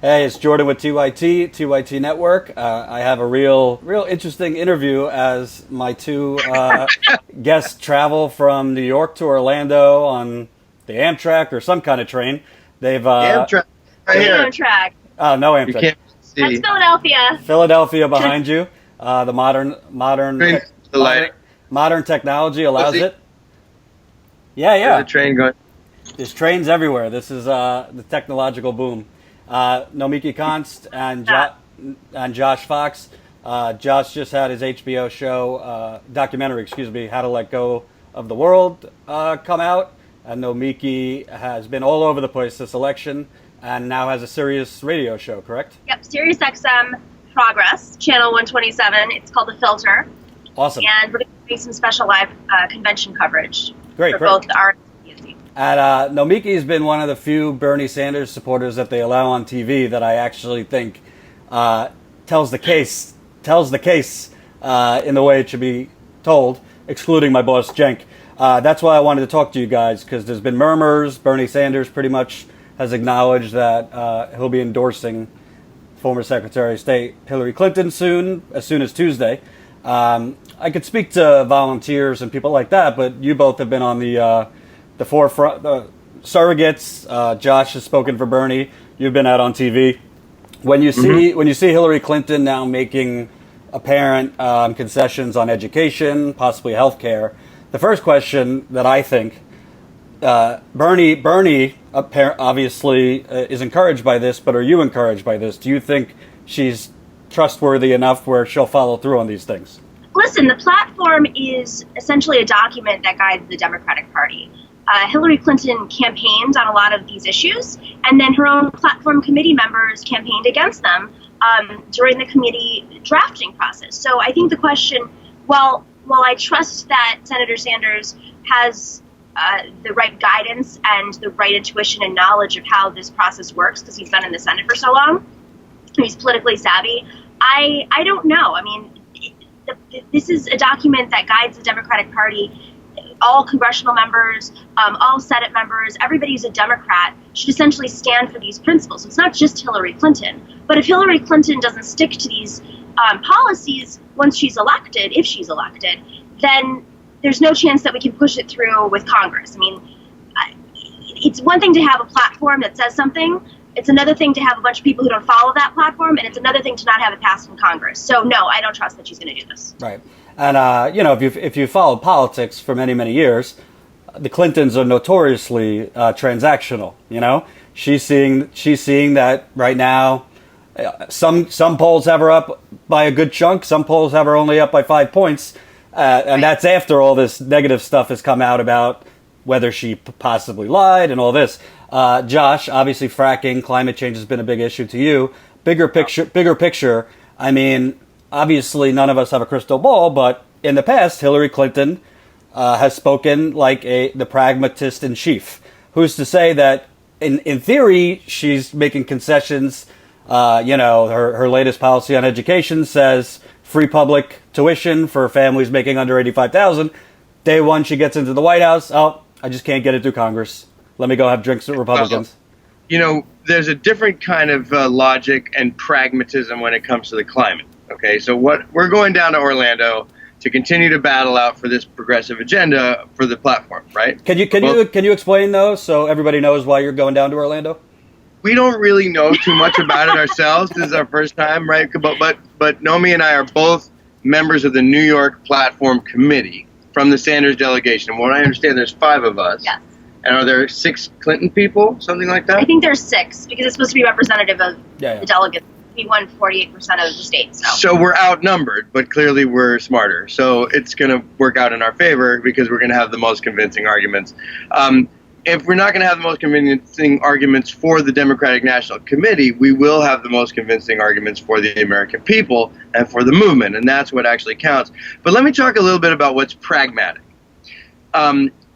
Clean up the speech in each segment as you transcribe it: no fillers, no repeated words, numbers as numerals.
Hey, it's Jordan with TYT Network. I have a real interesting interview as my two guests travel from New York to Orlando on the Amtrak or some kind of train. They've Amtrak right here. Amtrak. Oh, no You Amtrak. can't see. That's Philadelphia. Philadelphia behind you. The Train to the lighting. modern technology allows see? it. Yeah, There's yeah. a train going. There's trains everywhere. This is the technological boom. Nomiki Konst and Josh Fox. Josh just had his HBO show, documentary, How to Let Go of the World, come out. And Nomiki has been all over the place this election and now has a Sirius radio show, correct? Yep, Sirius XM Progress, channel 127. It's called The Filter. Awesome. And we're going to do some special live convention coverage Great. both the art and the And Nomiki's been one of the few Bernie Sanders supporters that they allow on TV that I actually think tells the case in the way it should be told, excluding my boss Cenk. That's why I wanted to talk to you guys, because there's been murmurs. Bernie Sanders pretty much has acknowledged that he'll be endorsing former Secretary of State Hillary Clinton as soon as Tuesday. I could speak to volunteers and people like that, but you both have been on the forefront, the surrogates. Josh has spoken for Bernie. You've been out on TV. When you see Hillary Clinton now making apparent concessions on education, possibly health care, the first question that I think Bernie obviously is encouraged by this, but are you encouraged by this? Do you think she's trustworthy enough where she'll follow through on these things? Listen, the platform is essentially a document that guides the Democratic Party. Hillary Clinton campaigned on a lot of these issues, and then her own platform committee members campaigned against them during the committee drafting process. So I think the question, while I trust that Senator Sanders has the right guidance and the right intuition and knowledge of how this process works, because he's been in the Senate for so long, he's politically savvy, I don't know. I mean, this is a document that guides the Democratic Party. All congressional members, all Senate members, everybody who's a Democrat should essentially stand for these principles. So it's not just Hillary Clinton. But if Hillary Clinton doesn't stick to these policies once she's elected, if she's elected, then there's no chance that we can push it through with Congress. I mean, it's one thing to have a platform that says something. It's another thing to have a bunch of people who don't follow that platform, and it's another thing to not have it passed in Congress. So no, I don't trust that she's going to do this. Right. And, if you followed politics for many, many years, the Clintons are notoriously transactional. She's seeing that right now. Some polls have her up by a good chunk. Some polls have her only up by 5 points. And that's after all this negative stuff has come out about whether she possibly lied and all this. Josh, obviously fracking, climate change has been a big issue to you. Bigger picture. I mean, obviously none of us have a crystal ball, but in the past, Hillary Clinton has spoken like the pragmatist in chief. Who's to say that in theory she's making concessions? Her latest policy on education says free public tuition for families making under $85,000. Day one, she gets into the White House. Oh, I just can't get it through Congress. Let me go have drinks with Republicans. There's a different kind of logic and pragmatism when it comes to the climate. Okay, so we're going down to Orlando to continue to battle out for this progressive agenda for the platform, right? Can you explain though, so everybody knows why you're going down to Orlando? We don't really know too much about it ourselves. This is our first time, right? But Nomi and I are both members of the New York Platform Committee from the Sanders delegation. And what I understand, there's 5 of us. Yes. And are there 6 Clinton people, something like that? I think there's 6 because it's supposed to be representative of the delegates. We won 48% of the states. So we're outnumbered, but clearly we're smarter. So it's going to work out in our favor because we're going to have the most convincing arguments. If we're not going to have the most convincing arguments for the Democratic National Committee, we will have the most convincing arguments for the American people and for the movement, and that's what actually counts. But let me talk a little bit about what's pragmatic.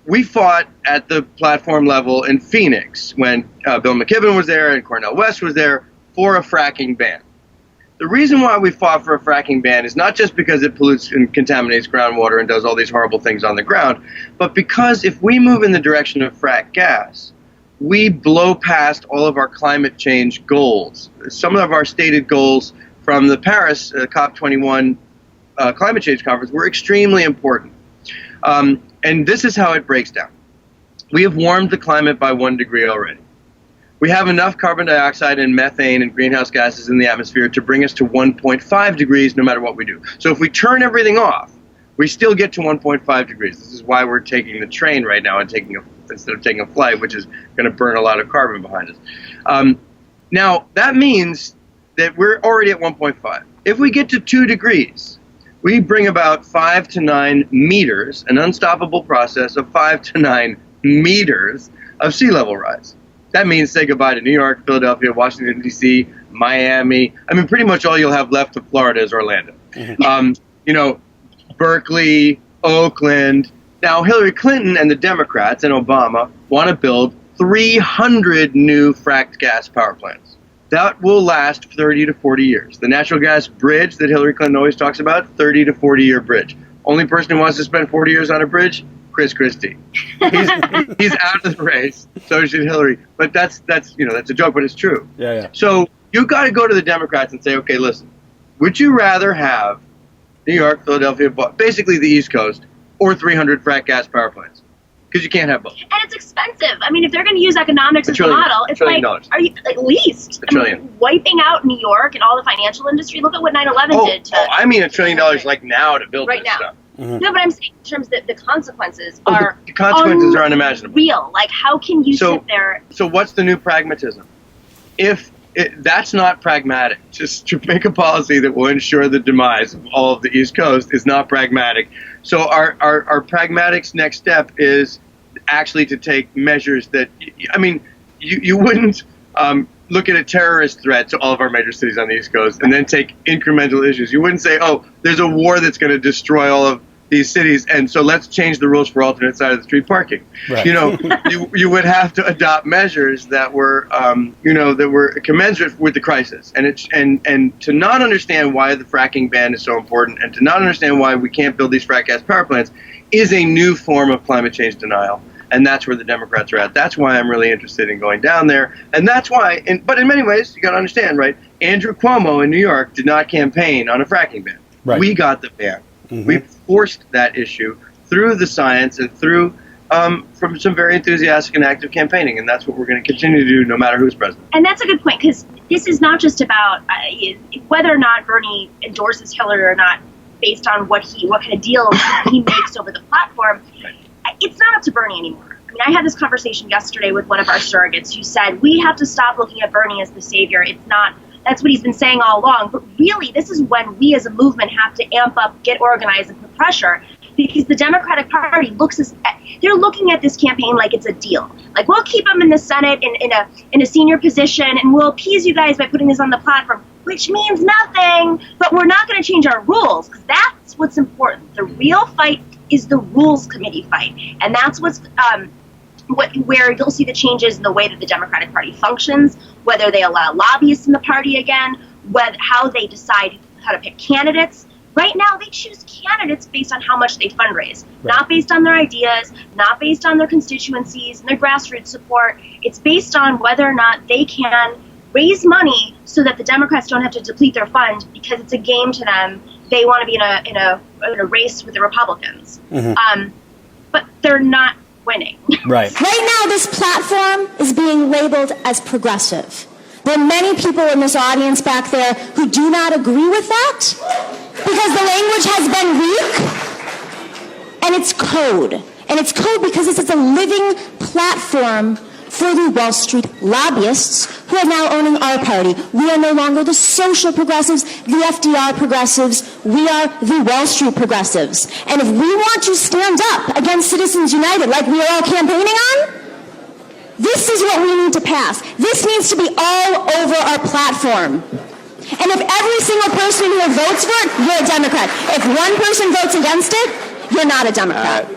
We fought at the platform level in Phoenix when Bill McKibben was there and Cornel West was there for a fracking ban. The reason why we fought for a fracking ban is not just because it pollutes and contaminates groundwater and does all these horrible things on the ground, but because if we move in the direction of frack gas, we blow past all of our climate change goals. Some of our stated goals from the Paris COP21 climate change conference were extremely important. And this is how it breaks down. We have warmed the climate by 1 degree already. We have enough carbon dioxide and methane and greenhouse gases in the atmosphere to bring us to 1.5 degrees no matter what we do. So if we turn everything off, we still get to 1.5 degrees. This is why we're taking the train right now and instead of taking a flight, which is going to burn a lot of carbon behind us. Now, that means that we're already at 1.5. If we get to 2 degrees, we bring about 5 to 9 meters, an unstoppable process of 5 to 9 meters of sea level rise. That means say goodbye to New York, Philadelphia, Washington, D.C., Miami. I mean, pretty much all you'll have left of Florida is Orlando. Berkeley, Oakland. Now, Hillary Clinton and the Democrats and Obama want to build 300 new fracked gas power plants. That will last 30 to 40 years. The natural gas bridge that Hillary Clinton always talks about, 30 to 40-year bridge. Only person who wants to spend 40 years on a bridge, Chris Christie. He's out of the race. So should Hillary. But that's a joke, but it's true. Yeah. So you got to go to the Democrats and say, okay, listen, would you rather have New York, Philadelphia, basically the East Coast, or 300 frack gas power plants? Because you can't have both. And it's expensive. I mean, if they're going to use economics as a model, it's like, are you at least wiping out New York and all the financial industry? Look at what 9/11 did to. I mean $1 trillion like now to build right this now. stuff. Mm-hmm. No, but I'm saying in terms of the consequences are the consequences are unimaginable. Real. Like, how can you sit there? So what's the new pragmatism? That's not pragmatic. Just to make a policy that will ensure the demise of all of the East Coast is not pragmatic. So our pragmatic's next step is actually to take measures that, I mean, you wouldn't look at a terrorist threat to all of our major cities on the East Coast and then take incremental issues. You wouldn't say, oh, there's a war that's going to destroy all of these cities, and so let's change the rules for alternate side of the street parking. Right. You would have to adopt measures that were, that were commensurate with the crisis, and to not understand why the fracking ban is so important, and to not understand why we can't build these frack gas power plants, is a new form of climate change denial, and that's where the Democrats are at. That's why I'm really interested in going down there, and that's why. But in many ways, you got to understand, right? Andrew Cuomo in New York did not campaign on a fracking ban. Right. We got the ban. Mm-hmm. We forced that issue through the science and through from some very enthusiastic and active campaigning, and that's what we're going to continue to do no matter who's president. And that's a good point, because this is not just about whether or not Bernie endorses Hillary or not based on what kind of deal he makes over the platform. Right. It's not up to Bernie anymore. I mean, I had this conversation yesterday with one of our surrogates who said, we have to stop looking at Bernie as the savior. It's not. That's what he's been saying all along. But really, this is when we as a movement have to amp up, get organized, and put pressure, because the Democratic Party they're looking at this campaign like it's a deal. Like, we'll keep him in the Senate in a senior position, and we'll appease you guys by putting this on the platform, which means nothing. But we're not going to change our rules, because that's what's important. The real fight is the rules committee fight, and that's where you'll see the changes in the way that the Democratic Party functions, whether they allow lobbyists in the party again, how they decide how to pick candidates. Right now, they choose candidates based on how much they fundraise, not based on their ideas, not based on their constituencies and their grassroots support. It's based on whether or not they can raise money so that the Democrats don't have to deplete their fund, because it's a game to them. They want to be in a race with the Republicans, but they're not winning. Right now, this platform is being labeled as progressive. There are many people in this audience back there who do not agree with that, because the language has been weak, and it's code. And it's code because this is a living platform for the Wall Street lobbyists who are now owning our party. We are no longer the social progressives, the FDR progressives. We are the Wall Street progressives. And if we want to stand up against Citizens United like we are all campaigning on, this is what we need to pass. This needs to be all over our platform. And if every single person in here votes for it, you're a Democrat. If one person votes against it, you're not a Democrat.